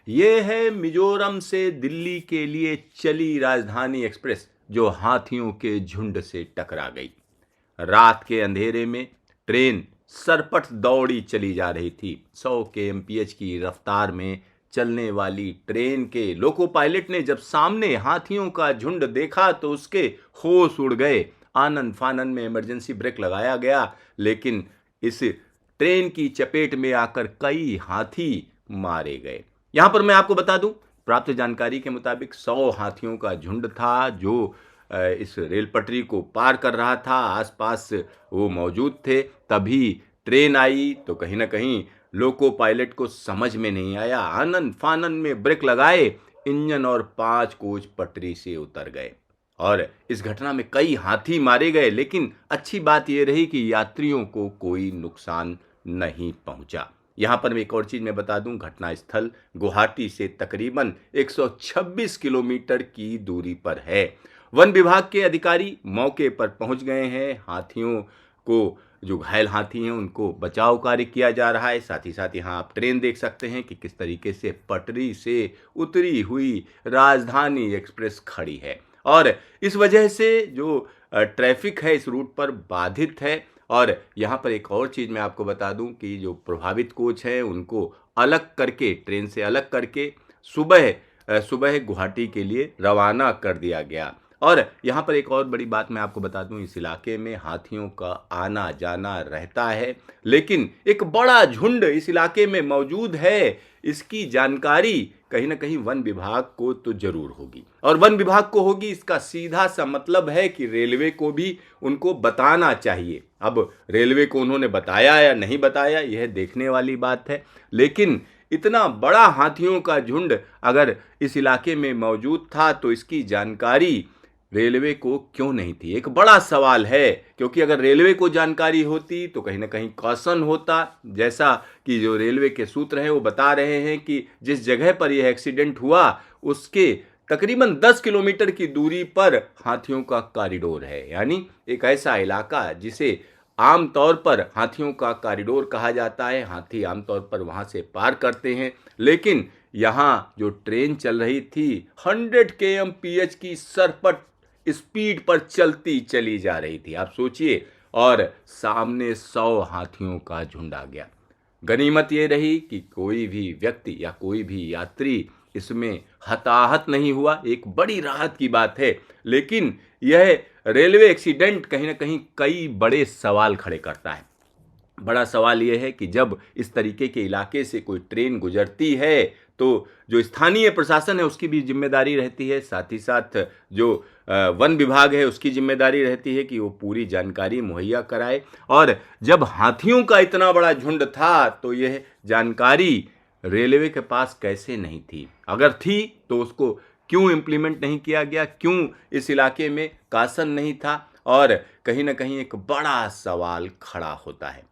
ये है मिजोरम से दिल्ली के लिए चली राजधानी एक्सप्रेस जो हाथियों के झुंड से टकरा गई। रात के अंधेरे में ट्रेन सरपट दौड़ी चली जा रही थी। 100 kmph की रफ्तार में चलने वाली ट्रेन के लोको पायलट ने जब सामने हाथियों का झुंड देखा तो उसके होश उड़ गए। आनन फानन में इमरजेंसी ब्रेक लगाया गया, लेकिन इस ट्रेन की चपेट में आकर कई हाथी मारे गए। यहां पर मैं आपको बता दूं, प्राप्त जानकारी के मुताबिक 100 हाथियों का झुंड था जो इस रेल पटरी को पार कर रहा था। आसपास वो मौजूद थे। तभी ट्रेन आई तो कहीं ना कहीं लोको पायलट को समझ में नहीं आया। आनन फानन में ब्रेक लगाए, इंजन और 5 कोच पटरी से उतर गए और इस घटना में कई हाथी मारे गए। लेकिन अच्छी बात यह रही कि यात्रियों को कोई नुकसान नहीं पहुंचा। यहां पर मैं एक और चीज मैं बता दूं, घटना स्थल गुवाहाटी से तकरीबन 126 किलोमीटर की दूरी पर है। वन विभाग के अधिकारी मौके पर पहुंच गए हैं। हाथियों को, जो घायल हाथी हैं, उनको बचाव कार्य किया जा रहा है। साथ ही साथ यहाँ आप ट्रेन देख सकते हैं कि किस तरीके से पटरी से उतरी हुई राजधानी एक्सप्रेस खड़ी है और इस वजह से जो ट्रैफिक है इस रूट पर बाधित है। और यहाँ पर एक और चीज़ मैं आपको बता दूं कि जो प्रभावित कोच हैं उनको अलग करके, ट्रेन से अलग करके सुबह गुवाहाटी के लिए रवाना कर दिया गया। और यहाँ पर एक और बड़ी बात मैं आपको बता दूं, इस इलाके में हाथियों का आना जाना रहता है, लेकिन एक बड़ा झुंड इस इलाके में मौजूद है, इसकी जानकारी कहीं ना कहीं वन विभाग को तो जरूर होगी। और वन विभाग को होगी, इसका सीधा सा मतलब है कि रेलवे को भी उनको बताना चाहिए। अब रेलवे को उन्होंने बताया या नहीं बताया, यह देखने वाली बात है। लेकिन इतना बड़ा हाथियों का झुंड अगर इस इलाके में मौजूद था तो इसकी जानकारी रेलवे को क्यों नहीं थी, एक बड़ा सवाल है। क्योंकि अगर रेलवे को जानकारी होती तो कहीं ना कहीं कॉशन होता। जैसा कि जो रेलवे के सूत्र हैं वो बता रहे हैं कि जिस जगह पर यह एक्सीडेंट हुआ उसके तकरीबन 10 किलोमीटर की दूरी पर हाथियों का कॉरिडोर है। यानी एक ऐसा इलाका जिसे आमतौर पर हाथियों का कॉरिडोर कहा जाता है। हाथी आमतौर पर वहां से पार करते हैं, लेकिन यहाँ जो ट्रेन चल रही थी 100 kmph की सरपट स्पीड पर चलती चली जा रही थी, आप सोचिए। और सामने 100 हाथियों का झुंड आ गया। गनीमत ये रही कि कोई भी व्यक्ति या कोई भी यात्री इसमें हताहत नहीं हुआ, एक बड़ी राहत की बात है। लेकिन यह रेलवे एक्सीडेंट कहीं ना कहीं कई बड़े सवाल खड़े करता है। बड़ा सवाल यह है कि जब इस तरीके के इलाके से कोई ट्रेन गुजरती है तो जो स्थानीय प्रशासन है उसकी भी जिम्मेदारी रहती है। साथ ही साथ जो वन विभाग है उसकी जिम्मेदारी रहती है कि वो पूरी जानकारी मुहैया कराए। और जब हाथियों का इतना बड़ा झुंड था तो यह जानकारी रेलवे के पास कैसे नहीं थी? अगर थी तो उसको क्यों इम्प्लीमेंट नहीं किया गया, क्यों इस इलाके में कासन नहीं था? और कहीं ना कहीं एक बड़ा सवाल खड़ा होता है।